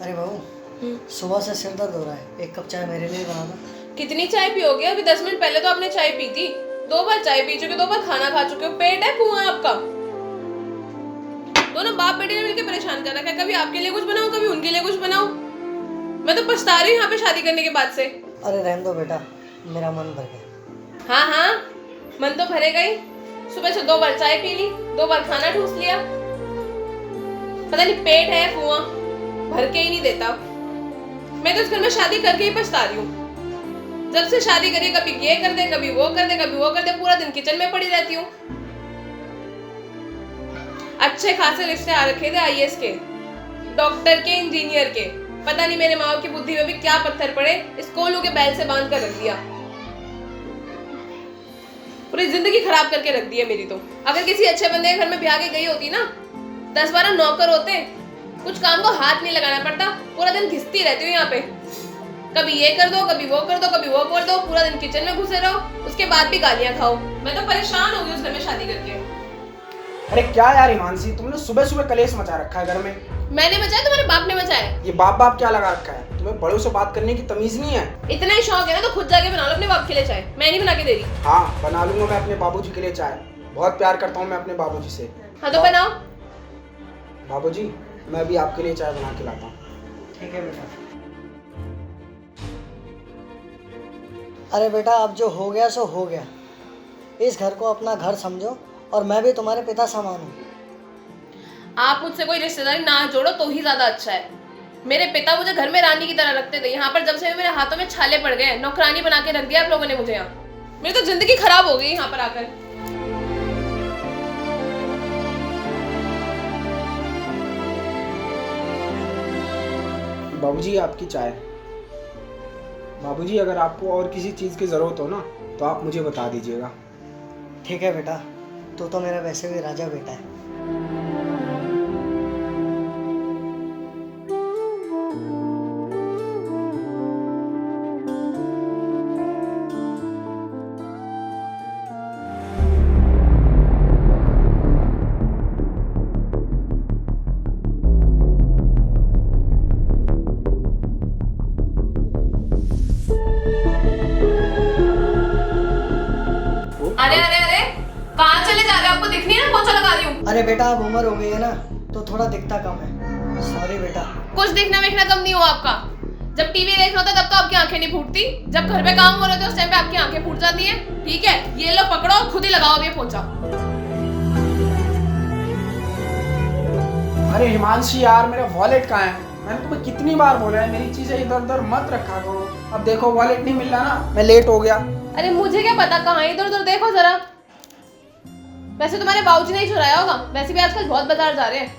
अरे बहू, सुबह से सिर दर्द हो रहा है, एक कप चाय मेरे लिए बना दो। कितनी चाय पियोगे? अभी 10 मिनट पहले तो आपने चाय पी थी। 2 बार चाय पी चुके, 2 बार खाना खा चुके हो। पेट है कुआं आपका। दोनों बाप बेटे ने मिलकर परेशान कर रखा है। कभी आपके लिए कुछ बनाओ, कभी उनके लिए कुछ बनाओ। मैं तो पछता रही हूँ यहाँ पे शादी करने के बाद से। अरे रहने दो बेटा, मेरा मन भर गया। हाँ हाँ, मन तो भरेगा ही। सुबह से 2 बार चाय पी ली, 2 बार खाना ठूस लिया। पता नहीं पेट है कुआं, भर के ही नहीं देता। मैं तो इस घर में शादी करके ही पछता रही हूँ। जब से शादी करी, कभी ये कर दे, कभी वो कर दे, कभी वो कर दे, पूरा दिन किचन में पड़ी रहती हूँ। अच्छे खासे रिश्ते आ रखे थे आईएएस के, डॉक्टर के, इंजीनियर के। पता नहीं मेरे माँ की बुद्धि में भी क्या पत्थर पड़े, इस कोलू के बैल से बांध कर रख दिया। पूरी जिंदगी खराब करके रख दी है मेरी तो। अगर किसी अच्छे बंदे के घर में ब्याह के गई होती ना, 10-12 नौकर होते, कुछ काम को हाथ नहीं लगाना पड़ता। पूरा दिन घिसती रहती हूँ यहाँ पे। कभी ये कर दो, कभी वो कर दो, कभी वो कर दो। पूरा दिन किचन में घुसे रहो, उसके बाद भी गालियां खाओ। मैं तो परेशान हो गई उस घर में शादी करके। अरे क्या यार हिमांशी, तुमने सुबह सुबह कलेश मचा रखा है घर में। मैंने मचाया, तुम्हारे बाप ने मचाया? ये बाप बाप क्या लगा रखा है? तुम्हें बड़ों से बात करने की तमीज नहीं है। इतना ही शौक है ना तो खुद जाके बना लो अपने बाप के लिए चाय। मैं नहीं बना के दे रही। हाँ बना लूंगा मैं अपने बाबूजी के लिए चाय। बहुत प्यार करता हूँ मैं अपने बाबूजी से। हाँ तो बनाओ। बाबूजी, मैं अभी आपके लिए चाय बना के लाता हूँ। ठीक है बेटा। अरे बेटा, अब जो हो गया सो हो गया। इस घर को अपना घर समझो और मैं भी तुम्हारे पिता समान हूँ। आप मुझसे कोई रिश्तेदारी ना जोड़ो तो ही ज्यादा अच्छा है। मेरे पिता मुझे घर में रानी की तरह रखते थे। यहाँ पर जब से मेरे हाथों में छाले पड़ गए, नौकरानी बना के रख दिया आप लोगों ने मुझे यहाँ। मेरी तो जिंदगी खराब हो गई यहाँ पर आकर। बाबूजी आपकी चाय। बाबूजी अगर आपको और किसी चीज़ की ज़रूरत हो ना तो आप मुझे बता दीजिएगा। ठीक है बेटा, तू तो मेरा वैसे भी राजा बेटा है। अरे अरे अरे, कहाँ चले जा रहे हो? आपको दिख नहीं रहा पोछा लगा रही हूँ? अरे बेटा, अब उम्र हो गई है ना तो थोड़ा दिखता कम है। सॉरी बेटा। कुछ देखना वेखना कम नहीं हुआ आपका। जब टीवी देख रहा था तब तो आपकी आंखें नहीं फूटती, जब घर पे काम हो रहे थे उस टाइम पे आपकी आंखें फूट जाती हैं। ठीक है, ये लो पकड़ो और खुद ही लगाओ अब ये पोछा। अरे हिमांशी यार, मेरा वॉलेट कहाँ है? मैंने तुम्हें कितनी बार बोला है मेरी चीज़ें इधर उधर मत रखा करो। अब देखो वॉलेट नहीं मिल रहा ना, मैं लेट हो गया। अरे मुझे क्या पता कहाँ है, इधर उधर देखो जरा। वैसे तुम्हारे बाबूजी ने ही चुराया होगा, वैसे भी आजकल बहुत बाजार जा रहे हैं।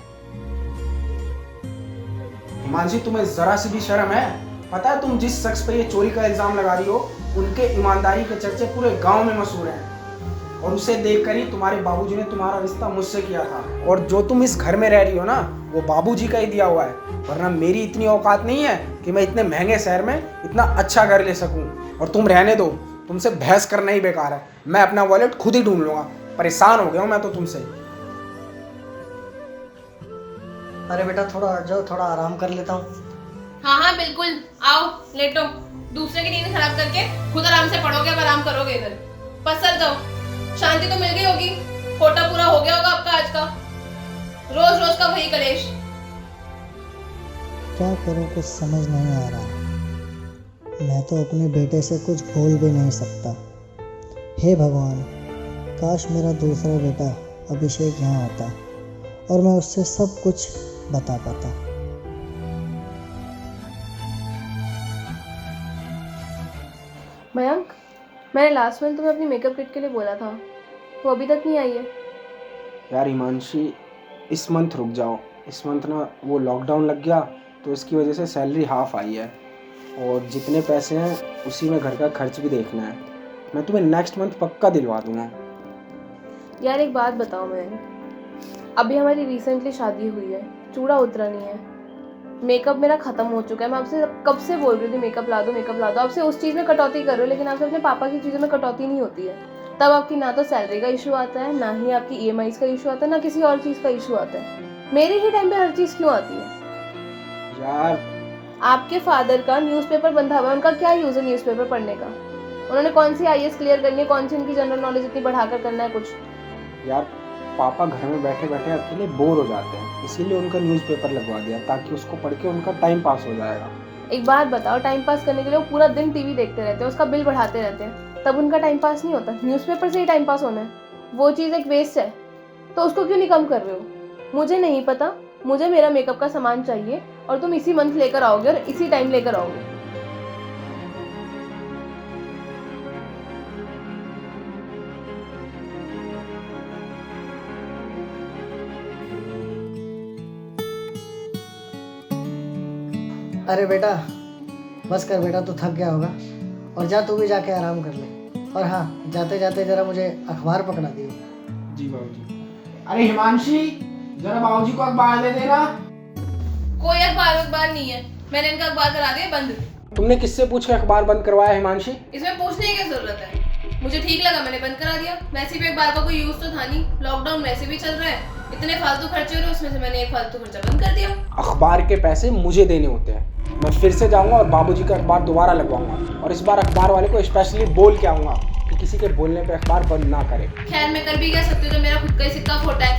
हिमांशी, तुम्हें जरा सी भी शर्म है? पता है तुम जिस शख्स पे ये चोरी का इल्जाम लगा रही हो, उनके ईमानदारी के चर्चे पूरे गांव में मशहूर हैं। और उसे देखकर ही तुम्हारे बाबूजी ने तुम्हारा रिश्ता मुझसे किया था। और जो तुम इस घर में रह रही हो ना, वो बाबूजी का ही दिया हुआ है। वरना मेरी इतनी औकात नहीं है कि मैं इतने महंगे शहर में इतना अच्छा घर ले सकूं। और तुम रहने दो, तुमसे बहस करना ही बेकार है। मैं अपना वॉलेट खुद ही ढूंढ लूंगा। परेशान हो गया हूं मैं तो तुमसे। अरे बेटा, थोड़ा हट जाओ, थोड़ा आराम कर लेता हूँ। हाँ हाँ बिल्कुल, आओ लेटो। दूसरे की नींद खराब करके खुद आराम से पढ़ोगे, अब आराम करोगे इधर। पसर जाओ, शांति तो मिल गई होगी। कोटा पूरा हो गया होगा आपका आज का। रोज रोज का वही कलेश। क्या करूँ, कुछ समझ नहीं आ रहा। मैं तो अपने बेटे से कुछ बोल भी नहीं सकता। हे भगवान, काश मेरा दूसरा बेटा अभिषेक यहाँ होता और मैं उससे सब कुछ बता पाता। मयंक, मैंने लास्ट मंथ तुम्हें अपनी मेकअप किट के लिए बोला था, वो अभी तक नहीं आई है। यार हिमांशी, इस मंथ रुक जाओ। इस मंथ ना वो लॉकडाउन लग गया तो इसकी वजह से सैलरी हाफ आई है। और जितने पैसे हैं उसी में घर का खर्च भी देखना है। मैं तुम्हें नेक्स्ट मंथ पक्का दिलवा दूंगा। यार एक बात बताओ मयंक, अभी हमारी रिसेंटली शादी हुई है, चूड़ा उतरा नहीं है, मेकअप मेरा खत्म हो चुका है। मैं आपसे कब से बोल रही थी मेकअप ला दो, मेकअप ला दो। आपसे उस चीज़ में कटौती कर रहे हो, लेकिन आपसे अपने पापा की चीज़ों में कटौती नहीं होती है। तब आपकी ना तो सैलरी का इशू आता है, ना ही आपकी ईएमआईज़ का इशू आता है, ना किसी और चीज़ का इशू आता है। मेरे ही टाइम पे हर चीज़ क्यों आती है? यार आपके फादर का न्यूज़पेपर बंधा हुआ है, उनका क्या यूज़ है न्यूज़पेपर पढ़ने का? उन्होंने कौन सी आईएएस क्लियर करनी है, कौन सी उनकी जनरल नॉलेज इतनी बढ़ाकर करना है कुछ? यार पापा घर में बैठे बैठे अकेले बोर हो जाते हैं, इसीलिए उनका न्यूज़पेपर लगवा दिया ताकि उसको पढ़ के उनका टाइम पास हो जाएगा। एक बात बताओ, टाइम पास करने के लिए वो पूरा दिन टीवी देखते रहते हैं, उसका बिल बढ़ाते रहते हैं, तब उनका टाइम पास नहीं होता? न्यूज़पेपर से ही टाइम पास होना है, वो चीज़ एक वेस्ट है, तो उसको क्यों नहीं कम कर रहे हो? मुझे नहीं पता, मुझे मेरा मेकअप का सामान चाहिए और तुम इसी मंथ लेकर आओगे और इसी टाइम लेकर आओगे। अरे बेटा बस कर बेटा, तू थक गया होगा और जा तू भी जाके आराम कर ले। और हाँ, जाते जाते जरा मुझे अखबार पकड़ा दियो। जी बाबूजी। अरे हिमांशी, जरा बाबूजी को अखबार दे देना। कोई अखबार नहीं है, मैंने इनका अखबार करा दिया बंद। तुमने किससे पूछ के अखबार बंद करवाया हिमांशी? इसमें पूछने की क्या जरूरत है? मुझे ठीक लगा, मैंने बंद करा दिया। वैसे भी अखबार का कोई यूज तो था नहीं, लॉकडाउन वैसे भी चल रहा है, इतने फालतू खर्चे हो रहे, उसमें से मैंने एक फालतू खर्चा बंद कर दिया। अखबार के पैसे मुझे देने होते हैं, मैं फिर से जाऊंगा और बाबूजी का अखबार दोबारा लगवाऊंगा, और इस बार अखबार वाले को स्पेशली बोल के आऊंगा कि किसी के बोलने पे अखबार बंद ना करे। खैर मैं कर भी क्या सकती हूँ, तो मेरा खुद का ही सिक्का खोटा है,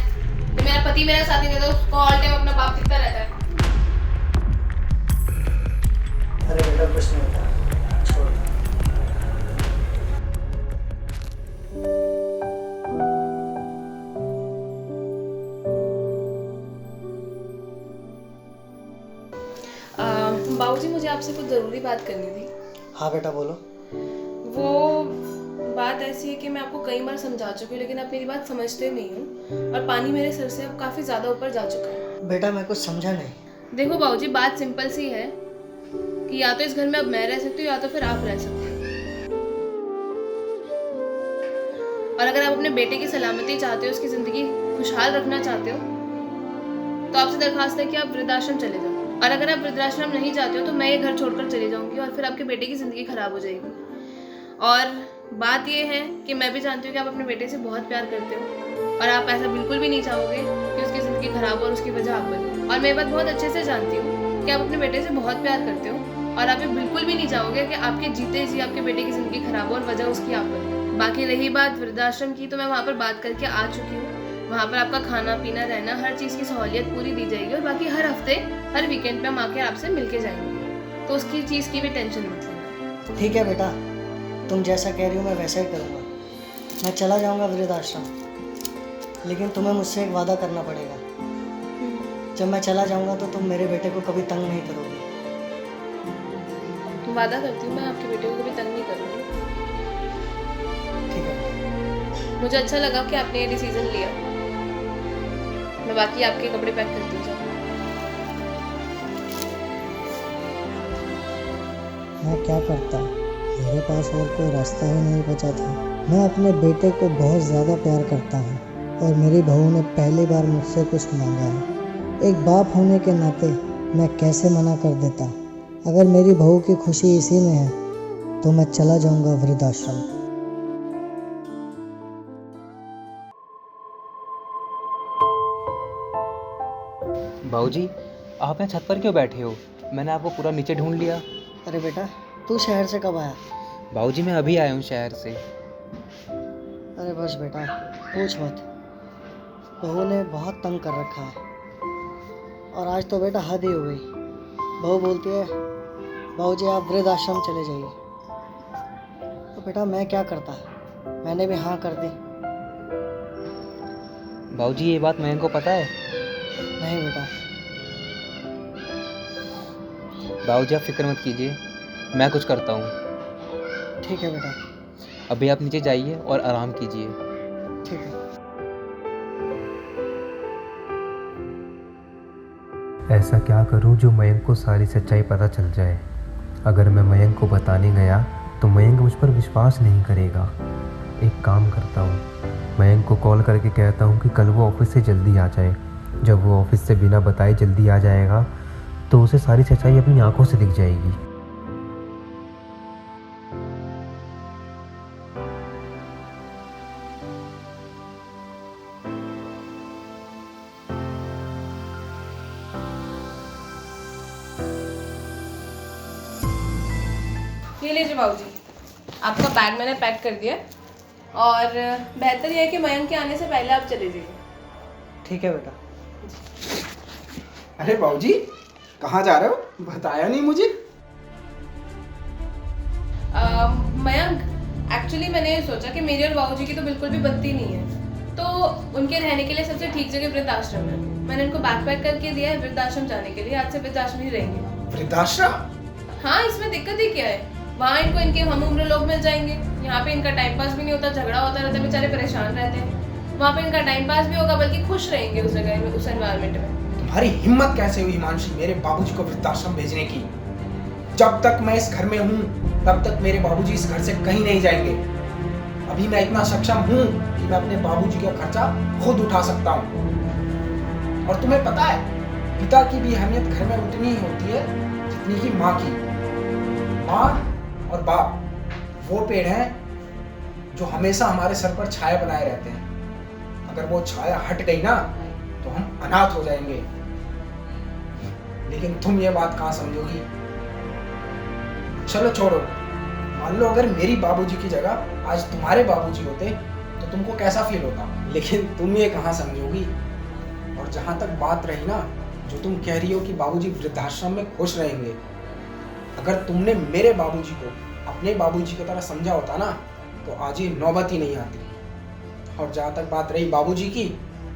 तो मेरा पति मेरा साथ नहीं देता, उसको ऑल टाइम अपना बाप दिखता रहता है। अरे बेटा कुछ नहीं होता, छोड़। बाबूजी मुझे आपसे कुछ ज़रूरी बात करनी थी। हाँ बेटा बोलो। वो बात ऐसी है कि मैं आपको कई बार समझा चुकी हूँ, लेकिन आप मेरी बात समझते नहीं हो और पानी मेरे सिर से अब काफ़ी ज़्यादा ऊपर जा चुका है। बेटा मैं कुछ समझा नहीं। देखो बाबूजी, बात सिंपल सी है कि या तो इस घर में अब मैं रह सकती हूँ या तो फिर आप रह सकते हो, और अगर आप अपने बेटे की सलामती चाहते हो, उसकी ज़िंदगी खुशहाल रखना चाहते हो, तो आपसे दरख्वास्त है कि आप वृद्धाश्रम चले जाओ, और अगर आप वृद्धाश्रम नहीं चाहते हो तो मैं ये घर छोड़कर चली जाऊंगी और फिर आपके बेटे की ज़िंदगी ख़राब हो जाएगी। और बात ये है कि मैं भी जानती हूँ कि आप अपने बेटे से बहुत प्यार करते हो और आप ऐसा बिल्कुल भी नहीं चाहोगे कि उसकी ज़िंदगी ख़राब हो और उसकी वजह आप बनो। और मैं ये बात बहुत अच्छे से जानती हूँ कि आप अपने बेटे से बहुत प्यार करते हो और आप ये बिल्कुल भी नहीं चाहोगे कि आपके जीते जी आपके बेटे की ज़िंदगी ख़राब हो और वजह उसकी आप बनो। बाकी रही बात वृद्धाश्रम की, तो मैं वहाँ पर बात करके आ चुकी हूँ। वहाँ पर आपका खाना पीना रहना हर चीज़ की सहूलियत पूरी दी जाएगी, और बाकी हर हफ्ते हर वीकेंड पे हम आके आपसे मिल के जाएंगे, तो उसकी चीज़ की भी टेंशन मत लेना। ठीक है बेटा, तुम जैसा कह रही हो मैं वैसा ही करूँगा। मैं चला जाऊँगा वृद्धाश्रम, लेकिन तुम्हें मुझसे एक वादा करना पड़ेगा। जब मैं चला जाऊँगा तो तुम मेरे बेटे को कभी तंग नहीं करोगी। वादा करती हूँ मैं आपके बेटे को कभी तंग नहीं करूँगी। ठीक है। मुझे अच्छा लगा कि आपने ये डिसीजन लिया। मैं बाकी आपके कपड़े पैक करती हूँ। मैं क्या करता, मेरे पास और कोई रास्ता ही नहीं बचा था। मैं अपने बेटे को बहुत ज़्यादा प्यार करता हूँ और मेरी बहू ने पहली बार मुझसे कुछ मांगा है। एक बाप होने के नाते मैं कैसे मना कर देता। अगर मेरी बहू की खुशी इसी में है तो मैं चला जाऊँगा वृद्धाश्रम। बाबूजी, आप यहाँ छत पर क्यों बैठे हो? मैंने आपको पूरा नीचे ढूंढ लिया। अरे बेटा, तू शहर से कब आया? बाबूजी मैं अभी आया हूँ शहर से। अरे बस बेटा, पूछ मत। बहू ने बहुत तंग कर रखा है और आज तो बेटा हद ही हो गई। बहू बोलती है बाबूजी आप वृद्धाश्रम चले जाइए, तो बेटा मैं क्या करता, मैंने भी हाँ कर दी। बाबूजी ये बात मयंक को पता है? नहीं बेटा। बाबूजी आप फिक्र मत कीजिए, मैं कुछ करता हूँ। ठीक है बेटा। अभी आप नीचे जाइए और आराम कीजिए। ठीक है। ऐसा क्या करूं जो मयंक को सारी सच्चाई पता चल जाए। अगर मैं मयंक को बताने गया तो मयंक मुझ पर विश्वास नहीं करेगा। एक काम करता हूं, मयंक को कॉल करके कहता हूं कि कल वो ऑफिस से जल्दी आ जाए। जब वो ऑफिस से बिना बताए जल्दी आ जाएगा तो उसे सारी सच्चाई अपनी आंखों से दिख जाएगी। ये लीजिए बाबूजी, आपका बैग मैंने पैक कर दिया और बेहतर यह है कि मयंक के आने से पहले आप चले जाइए। ठीक है बेटा। अरे बाबूजी, कहाँ जा रहे हो? बताया नहीं मुझे। मयंक, एक्चुअली मैंने ये सोचा कि मेरी और बाबूजी की तो बिल्कुल भी बनती नहीं है, तो उनके रहने के लिए सबसे ठीक जगह वृद्धाश्रम है। मैंने उनको बैग पैक करके दिया है वृद्धाश्रम जाने के लिए। आज से वृद्धाश्रम ही रहेंगे। वृद्धाश्रम? हाँ, इसमें दिक्कत ही क्या है? वहाँ इनको इनके हम उम्र लोग मिल जाएंगे। यहाँ पे इनका टाइम पास भी नहीं होता, झगड़ा होता रहता है, बेचारे परेशान रहते हैं। वहाँ पे इनका टाइम पास भी होगा, बल्कि खुश रहेंगे उस जगह में, उस एनवायरनमेंट में। तुम्हारी हिम्मत कैसे हुई हिमांशी मेरे बाबूजी को वृद्धाश्रम भेजने की? जब तक मैं इस घर में हूँ तब तक मेरे बाबूजी इस घर से कहीं नहीं जाएंगे। अभी मैं इतना सक्षम हूँ कि मैं अपने बाबूजी का खर्चा खुद उठा सकता हूँ। और तुम्हें पता है, पिता की भी अहमियत घर में उतनी ही होती है जितनी कि माँ की। माँ और बाप वो पेड़ हैं जो हमेशा हमारे सर पर छाया बनाए रहते हैं। अगर वो छाया हट गई ना तो हम अनाथ हो जाएंगे। लेकिन तुम ये बात कहाँ समझोगी? चलो छोड़ो, मान लो अगर मेरी बाबूजी की जगह आज तुम्हारे बाबूजी होते तो तुमको कैसा फील होता? लेकिन तुम ये कहाँ समझोगी। और जहाँ तक बात रही ना, जो तुम कह रही हो कि बाबूजी वृद्धाश्रम में खुश रहेंगे, अगर तुमने मेरे बाबूजी को अपने बाबूजी की तरह समझा होता ना तो आज ये नौबत ही नहीं आती। और जहाँ तक बात रही बाबूजी की,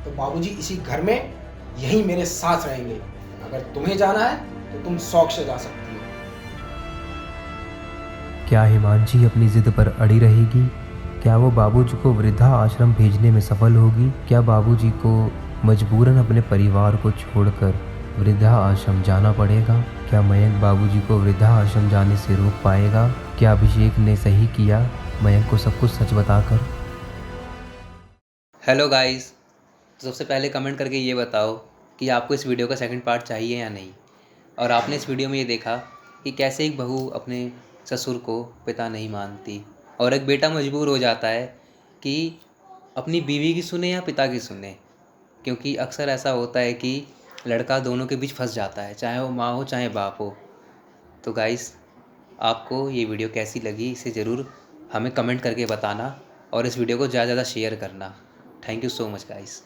तो बाबूजी इसी घर में यहीं मेरे साथ रहेंगे। अगर तुम्हें जाना है तो तुम शौक से जा सकती हो। क्या हिमांशी अपनी जिद पर अड़ी रहेगी? क्या वो बाबूजी को वृद्धा आश्रम भेजने में सफल होगी? क्या बाबूजी को मजबूरन अपने परिवार को छोड़कर वृद्धा आश्रम जाना पड़ेगा? क्या मयंक बाबूजी को वृद्धा आश्रम जाने से रोक पाएगा? क्या अभिषेक ने सही किया मयंक को सब कुछ सच बताकर? हेलो गाइस, सबसे पहले कमेंट करके ये बताओ कि आपको इस वीडियो का सेकंड पार्ट चाहिए या नहीं। और आपने इस वीडियो में ये देखा कि कैसे एक बहू अपने ससुर को पिता नहीं मानती और एक बेटा मजबूर हो जाता है कि अपनी बीवी की सुने या पिता की सुने, क्योंकि अक्सर ऐसा होता है कि लड़का दोनों के बीच फंस जाता है, चाहे वो माँ हो चाहे बाप हो। तो गाइस, आपको ये वीडियो कैसी लगी इसे ज़रूर हमें कमेंट करके बताना और इस वीडियो को ज़्यादा से ज़्यादा शेयर करना। Thank you so much guys.